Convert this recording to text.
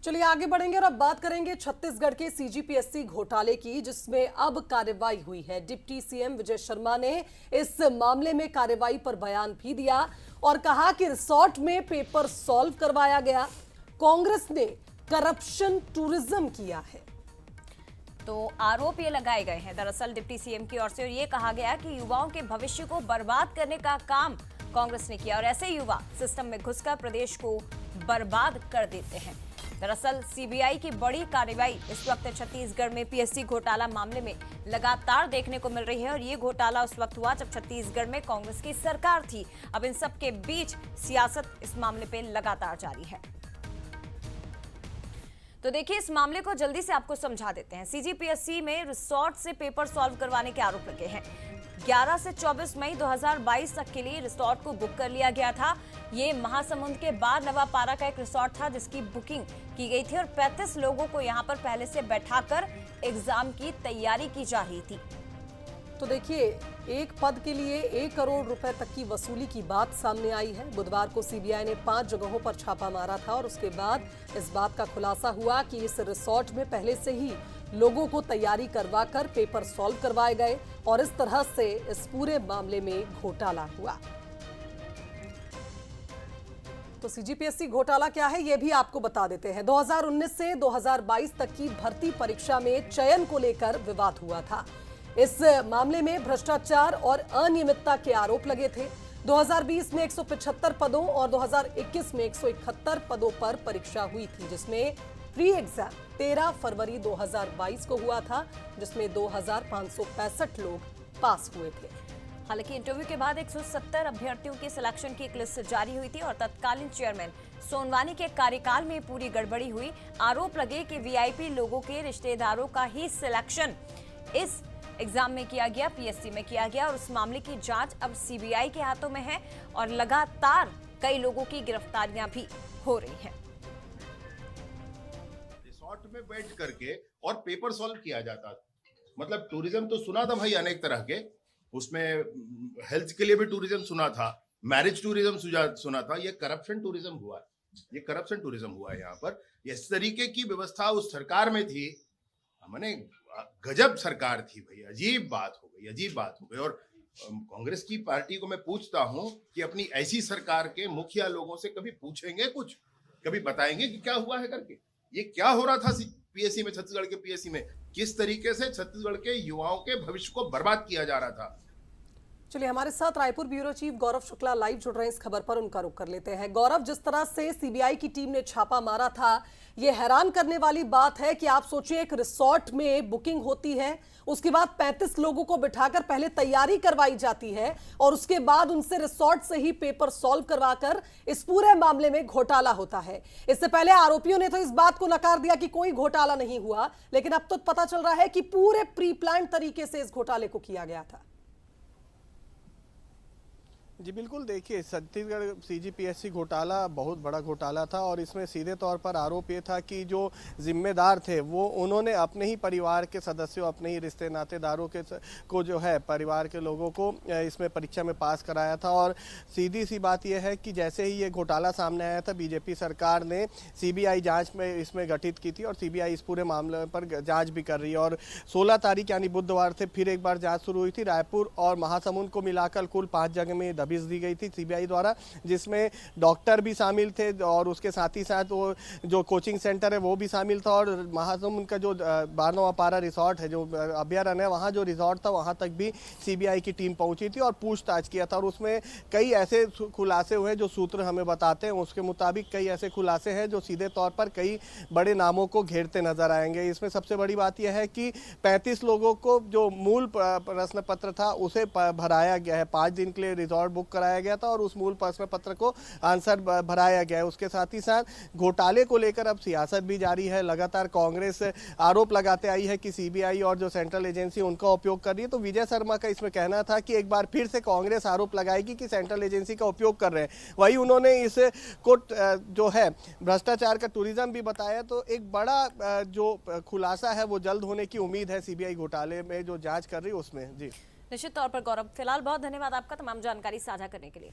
चलिए आगे बढ़ेंगे और अब बात करेंगे छत्तीसगढ़ के सीजीपीएससी घोटाले की, जिसमें अब कार्रवाई हुई है। डिप्टी सीएम विजय शर्मा ने इस मामले में कार्रवाई पर बयान भी दिया और कहा कि रिसोर्ट में पेपर सॉल्व करवाया गया, कांग्रेस ने करप्शन टूरिज्म किया है। तो आरोप ये लगाए गए हैं दरअसल डिप्टी सीएम की ओर से, और ये कहा गया कि युवाओं के भविष्य को बर्बाद करने का काम कांग्रेस ने किया और ऐसे युवा सिस्टम में घुसकर प्रदेश को बर्बाद कर देते हैं। दरअसल सीबीआई की बड़ी कार्रवाई इस वक्त छत्तीसगढ़ में पीएससी घोटाला मामले में लगातार देखने को मिल रही है और ये घोटाला उस वक्त हुआ जब छत्तीसगढ़ में कांग्रेस की सरकार थी। अब इन सब के बीच सियासत इस मामले पे लगातार जारी है। तो देखिए, इस मामले को जल्दी से आपको समझा देते हैं। सीजीपीएससी में रिसोर्ट से पेपर सॉल्व करवाने के आरोप लगे हैं। 11 से 24 मई 2022 तक के लिए रिसोर्ट को बुक कर लिया गया था। ये महासमुंद के बाद नवापारा का एक रिसोर्ट था जिसकी बुकिंग की गई थी और 35 लोगों को यहां पर पहले से बैठाकर एग्जाम की तैयारी की जा रही थी। तो देखिए, एक पद के लिए 1 करोड़ रुपए तक की वसूली की बात सामने आई है। बुधवार को सीबीआई ने 5 जगहों पर छापा मारा था और उसके बाद इस बात का खुलासा हुआ कि इस रिसोर्ट में पहले से ही लोगों को तैयारी करवाकर पेपर सॉल्व करवाए गए और इस तरह से इस पूरे मामले में घोटाला हुआ। तो सीजीपीएससी घोटाला क्या है, यह भी आपको बता देते हैं। 2019 से 2022 तक की भर्ती परीक्षा में चयन को लेकर विवाद हुआ था। इस मामले में भ्रष्टाचार और अनियमितता के आरोप लगे थे। 2020 में 175 पदों और 2021 में 171 पदों पर परीक्षा हुई थी, जिसमें प्री एग्जाम 13 फरवरी 2022 को हुआ था, जिसमें 2565 लोग पास हुए थे। हालांकि इंटरव्यू के बाद 170 अभ्यर्थियों की सिलेक्शन की एक लिस्ट जारी हुई थी और तत्कालीन चेयरमैन सोनवानी के कार्यकाल में पूरी गड़बड़ी हुई। आरोप लगे कि वीआईपी लोगों के रिश्तेदारों का ही सिलेक्शन इस एग्जाम में किया गया, पीएससी में किया गया और उस मामले की जांच अब सीबीआई के हाथों में है और लगातार कई लोगों की गिरफ्तारियां भी हो रही हैं। रिसोर्ट में बैठ करके और पेपर सॉल्व किया जाता था। मतलब टूरिज्म तो सुना था भाई अनेक तरह के, उसमें हेल्थ के लिए भी टूरिज्म सुना था, मैरिज टूरिज्म सुना था। ये करप्शन टूरिज्म हुआ है, ये करप्शन टूरिज्म हुआ है। यहाँ पर इस तरीके की व्यवस्था उस सरकार में थी, मैंने गजब सरकार थी भाई। अजीब बात हो गई, अजीब बात हो गई। और कांग्रेस की पार्टी को मैं पूछता हूं कि अपनी ऐसी सरकार के मुखिया लोगों से कभी पूछेंगे, कुछ कभी बताएंगे कि क्या हुआ है करके, ये क्या हो रहा था पीएससी में, छत्तीसगढ़ के पीएससी में, किस तरीके से छत्तीसगढ़ के युवाओं के भविष्य को बर्बाद किया जा रहा था। चलिए, हमारे साथ रायपुर ब्यूरो चीफ गौरव शुक्ला लाइव जुड़ रहे हैं। इस खबर पर उनका रुख कर लेते हैं। गौरव, जिस तरह से सीबीआई की टीम ने छापा मारा था, यह हैरान करने वाली बात है कि आप सोचिए, एक रिसोर्ट में बुकिंग होती है, उसके बाद 35 लोगों को बिठाकर पहले तैयारी करवाई जाती है और उसके बाद उनसे रिसोर्ट से ही पेपर सॉल्व करवाकर इस पूरे मामले में घोटाला होता है। इससे पहले आरोपियों ने तो इस बात को नकार दिया कि कोई घोटाला नहीं हुआ, लेकिन अब तो पता चल रहा है कि पूरे प्री प्लान तरीके से इस घोटाले को किया गया था। जी बिल्कुल, देखिए, छत्तीसगढ़ सीजीपीएससी घोटाला बहुत बड़ा घोटाला था और इसमें सीधे तौर पर आरोप ये था कि जो जिम्मेदार थे वो उन्होंने अपने ही परिवार के सदस्यों, अपने ही रिश्ते नातेदारों को जो है परिवार के लोगों को इसमें परीक्षा में पास कराया था। और सीधी सी बात यह है कि जैसे ही ये घोटाला सामने आया था, बीजेपी सरकार ने सीबीआई जाँच में इसमें गठित की थी और सीबीआई इस पूरे मामले पर जाँच भी कर रही है। और 16 तारीख यानी बुधवार से फिर एक बार जाँच शुरू हुई थी। रायपुर और महासमुंद को मिलाकर कुल 5 जगह में दी गई थी सीबीआई द्वारा, जिसमें डॉक्टर भी शामिल थे और उसके साथ ही साथ वो जो कोचिंग सेंटर है वो भी शामिल था। और महासमुंद का जो नवापारा रिसोर्ट है, जो अभयारण्य है, वहाँ जो रिसोर्ट था वहाँ तक भी सीबीआई की टीम पहुंची थी और पूछताछ किया था। और उसमें कई ऐसे खुलासे हुए जो सूत्र हमें बताते हैं, उसके मुताबिक कई ऐसे खुलासे हैं जो सीधे तौर पर कई बड़े नामों को घेरते नजर आएंगे। इसमें सबसे बड़ी बात यह है कि 35 लोगों को जो मूल प्रश्न पत्र था उसे भराया गया है। 5 दिन के लिए रिसोर्ट बुक कराया गया था और उस मूल प्रश्न पत्र को आंसर भराया गया है। उसके साथ ही साथ घोटाले को लेकर अब सियासत भी जारी है। लगातार कांग्रेस आरोप लगाते आई है कि सीबीआई और जो सेंट्रल एजेंसी उनका उपयोग कर रही है। तो विजय शर्मा का इसमें कहना था कि एक बार फिर से कांग्रेस आरोप लगाएगी कि सेंट्रल एजेंसी का उपयोग कर रहे हैं। वही उन्होंने इस को जो है भ्रष्टाचार का टूरिज्म भी बताया। तो एक बड़ा जो खुलासा है वो जल्द होने की उम्मीद है सीबीआई घोटाले में जो जांच कर रही है उसमें। जी निश्चित तौर पर गौरव, फिलहाल बहुत धन्यवाद आपका तमाम जानकारी साझा करने के लिए।